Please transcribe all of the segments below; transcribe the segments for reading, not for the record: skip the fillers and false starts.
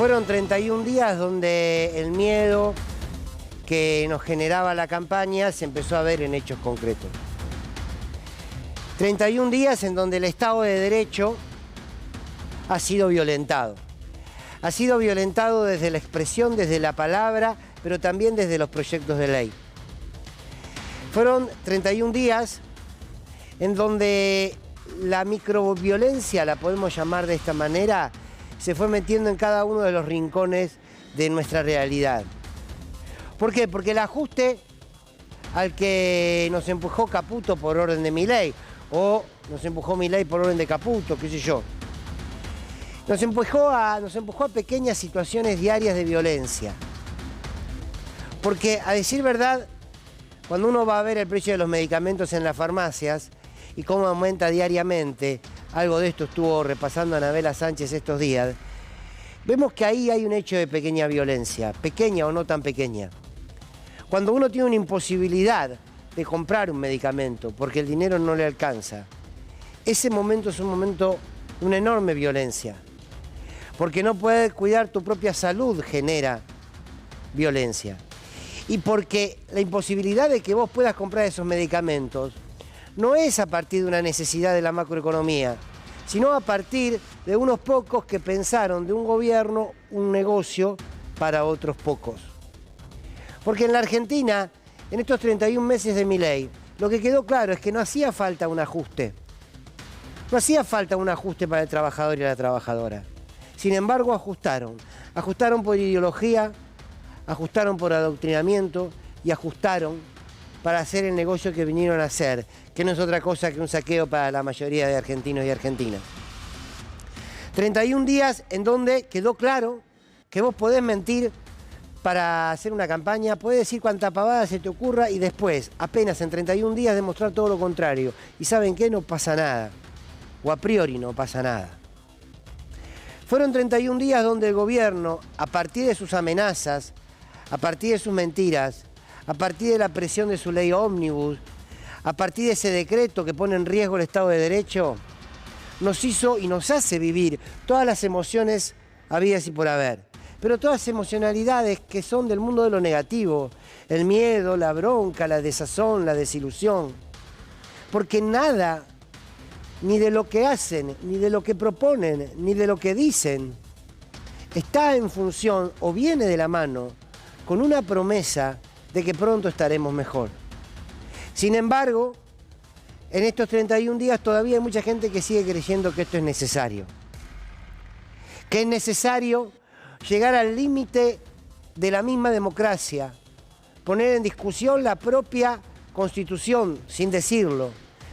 Fueron 31 días donde el miedo que nos generaba la campaña se empezó a ver en hechos concretos. 31 días en donde el Estado de Derecho ha sido violentado. Ha sido violentado desde la expresión, desde la palabra, pero también desde los proyectos de ley. Fueron 31 días en donde la microviolencia, la podemos llamar de esta manera, se fue metiendo en cada uno de los rincones de nuestra realidad. ¿Por qué? Porque el ajuste al que nos empujó Caputo por orden de Milei, o nos empujó Milei por orden de Caputo, qué sé yo, nos empujó a pequeñas situaciones diarias de violencia. Porque, a decir verdad, cuando uno va a ver el precio de los medicamentos en las farmacias y cómo aumenta diariamente, algo de esto estuvo repasando Anabela Sánchez estos días, vemos que ahí hay un hecho de pequeña violencia, pequeña o no tan pequeña. Cuando uno tiene una imposibilidad de comprar un medicamento porque el dinero no le alcanza, ese momento es un momento de una enorme violencia. Porque no poder cuidar tu propia salud genera violencia. Y porque la imposibilidad de que vos puedas comprar esos medicamentos no es a partir de una necesidad de la macroeconomía, sino a partir de unos pocos que pensaron de un gobierno un negocio para otros pocos. Porque en la Argentina, en estos 31 meses de Milei, lo que quedó claro es que no hacía falta un ajuste. No hacía falta un ajuste para el trabajador y la trabajadora. Sin embargo, ajustaron. Ajustaron por ideología, ajustaron por adoctrinamiento y ajustaron para hacer el negocio que vinieron a hacer, que no es otra cosa que un saqueo para la mayoría de argentinos y argentinas. 31 días en donde quedó claro que vos podés mentir para hacer una campaña, podés decir cuanta pavada se te ocurra y después, apenas en 31 días, demostrar todo lo contrario. ¿Y saben qué? No pasa nada. O a priori no pasa nada. Fueron 31 días donde el gobierno, a partir de sus amenazas, a partir de sus mentiras, a partir de la presión de su ley ómnibus, a partir de ese decreto que pone en riesgo el Estado de Derecho, nos hizo y nos hace vivir todas las emociones habidas y por haber. Pero todas emocionalidades que son del mundo de lo negativo, el miedo, la bronca, la desazón, la desilusión. Porque nada, ni de lo que hacen, ni de lo que proponen, ni de lo que dicen, está en función o viene de la mano con una promesa de que pronto estaremos mejor. Sin embargo, en estos 31 días todavía hay mucha gente que sigue creyendo que esto es necesario. Que es necesario llegar al límite de la misma democracia, poner en discusión la propia Constitución sin decirlo,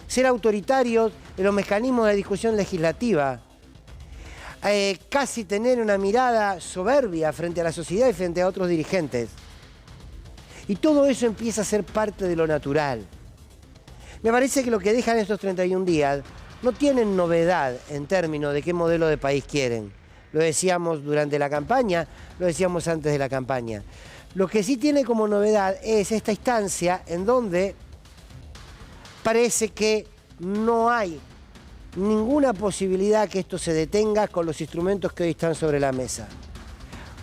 ser autoritarios en los mecanismos de discusión legislativa, casi tener una mirada soberbia frente a la sociedad y frente a otros dirigentes. Y todo eso empieza a ser parte de lo natural. Me parece que lo que dejan estos 31 días no tienen novedad en términos de qué modelo de país quieren. Lo decíamos durante la campaña, lo decíamos antes de la campaña. Lo que sí tiene como novedad es esta instancia en donde parece que no hay ninguna posibilidad que esto se detenga con los instrumentos que hoy están sobre la mesa.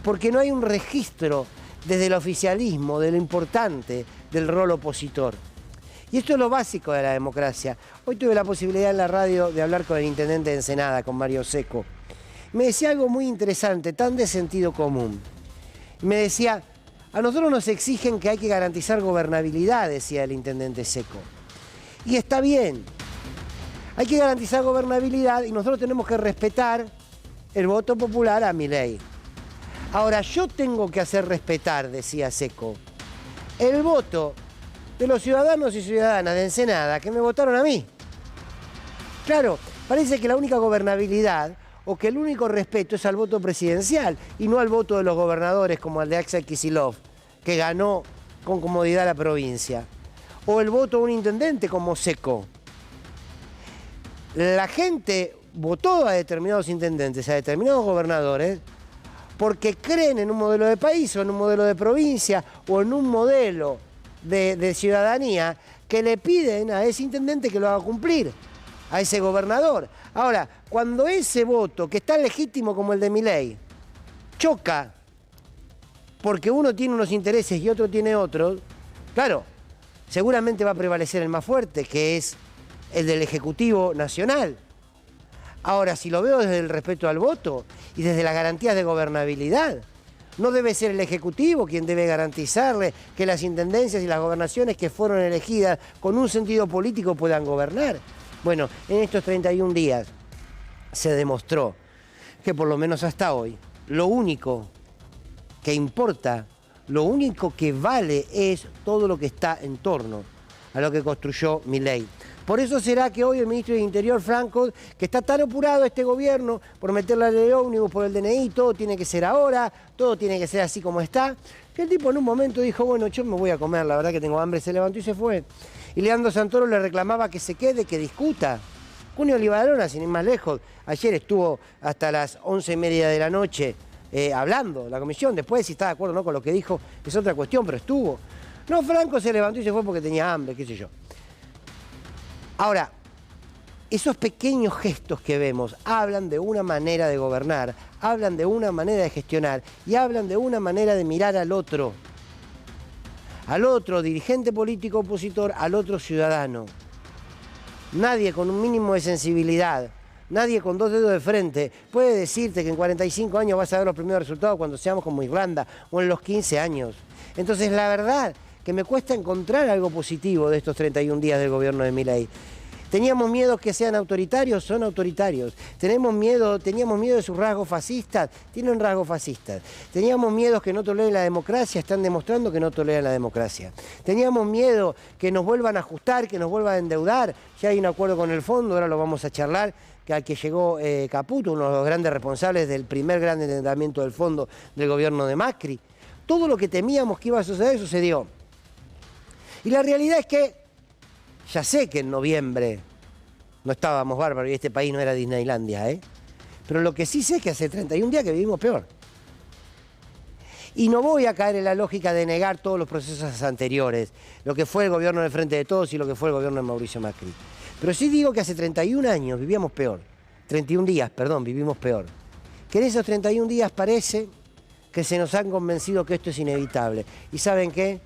Porque no hay un registro desde el oficialismo de lo importante del rol opositor. Y esto es lo básico de la democracia. Hoy tuve la posibilidad en la radio de hablar con el intendente de Ensenada, con Mario Secco. Me decía algo muy interesante, tan de sentido común. Me decía, a nosotros nos exigen que hay que garantizar gobernabilidad, decía el intendente Secco. Y está bien. Hay que garantizar gobernabilidad y nosotros tenemos que respetar el voto popular a Milei. Ahora, yo tengo que hacer respetar, decía Secco, el voto de los ciudadanos y ciudadanas de Ensenada que me votaron a mí. Claro, parece que la única gobernabilidad o que el único respeto es al voto presidencial y no al voto de los gobernadores como el de Axel Kicillof, que ganó con comodidad la provincia, o el voto de un intendente como Secco. La gente votó a determinados intendentes, a determinados gobernadores, porque creen en un modelo de país o en un modelo de provincia o en un modelo de ciudadanía que le piden a ese intendente que lo haga cumplir, a ese gobernador. Ahora, cuando ese voto, que es tan legítimo como el de Milei, choca porque uno tiene unos intereses y otro tiene otros, claro, seguramente va a prevalecer el más fuerte, que es el del Ejecutivo Nacional. Ahora, si lo veo desde el respeto al voto y desde las garantías de gobernabilidad, no debe ser el Ejecutivo quien debe garantizarle que las intendencias y las gobernaciones que fueron elegidas con un sentido político puedan gobernar. Bueno, en estos 31 días se demostró que por lo menos hasta hoy, lo único que importa, lo único que vale es todo lo que está en torno a lo que construyó Milei. Por eso será que hoy el ministro de Interior, Franco, que está tan apurado este gobierno por meter la ley ómnibus por el DNI, todo tiene que ser ahora, todo tiene que ser así como está, que el tipo en un momento dijo, bueno, yo me voy a comer, la verdad que tengo hambre, se levantó y se fue. Y Leandro Santoro le reclamaba que se quede, que discuta. Cunio Libarona, sin ir más lejos, ayer estuvo hasta las 11:30 de la noche hablando, la comisión, después si está de acuerdo o no con lo que dijo, es otra cuestión, pero estuvo. No, Franco se levantó y se fue porque tenía hambre, qué sé yo. Ahora, esos pequeños gestos que vemos hablan de una manera de gobernar, hablan de una manera de gestionar y hablan de una manera de mirar al otro dirigente político opositor, al otro ciudadano. Nadie con un mínimo de sensibilidad, nadie con 2 dedos de frente puede decirte que en 45 años vas a ver los primeros resultados cuando seamos como Irlanda o en los 15 años. Entonces, la verdad que me cuesta encontrar algo positivo de estos 31 días del gobierno de Milei. Teníamos miedo que sean autoritarios, son autoritarios. Teníamos miedo de sus rasgos fascistas, tienen rasgos fascistas. Teníamos miedo que no toleren la democracia, están demostrando que no toleran la democracia. Teníamos miedo que nos vuelvan a ajustar, que nos vuelvan a endeudar. Ya hay un acuerdo con el fondo, ahora lo vamos a charlar, que al que llegó Caputo, uno de los grandes responsables del primer gran endeudamiento del fondo del gobierno de Macri. Todo lo que temíamos que iba a suceder, sucedió. Y la realidad es que, ya sé que en noviembre no estábamos bárbaros y este país no era Disneylandia, pero lo que sí sé es que hace 31 días que vivimos peor. Y no voy a caer en la lógica de negar todos los procesos anteriores, lo que fue el gobierno del Frente de Todos y lo que fue el gobierno de Mauricio Macri. Pero sí digo que hace 31 años vivíamos peor, 31 días, perdón, vivimos peor. Que en esos 31 días parece que se nos han convencido que esto es inevitable. ¿Y saben qué?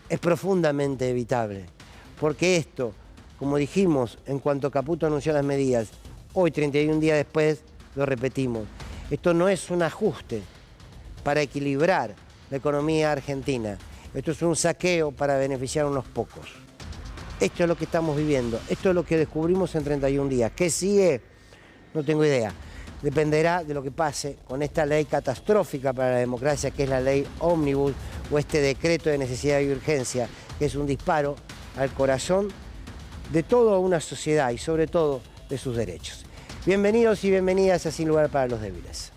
Es profundamente evitable, porque esto, como dijimos en cuanto Caputo anunció las medidas, hoy 31 días después lo repetimos, esto no es un ajuste para equilibrar la economía argentina, esto es un saqueo para beneficiar a unos pocos. Esto es lo que estamos viviendo, esto es lo que descubrimos en 31 días. ¿Qué sigue? No tengo idea. Dependerá de lo que pase con esta ley catastrófica para la democracia, que es la ley ómnibus, o este decreto de necesidad y urgencia, que es un disparo al corazón de toda una sociedad y sobre todo de sus derechos. Bienvenidos y bienvenidas a Sin Lugar para los Débiles.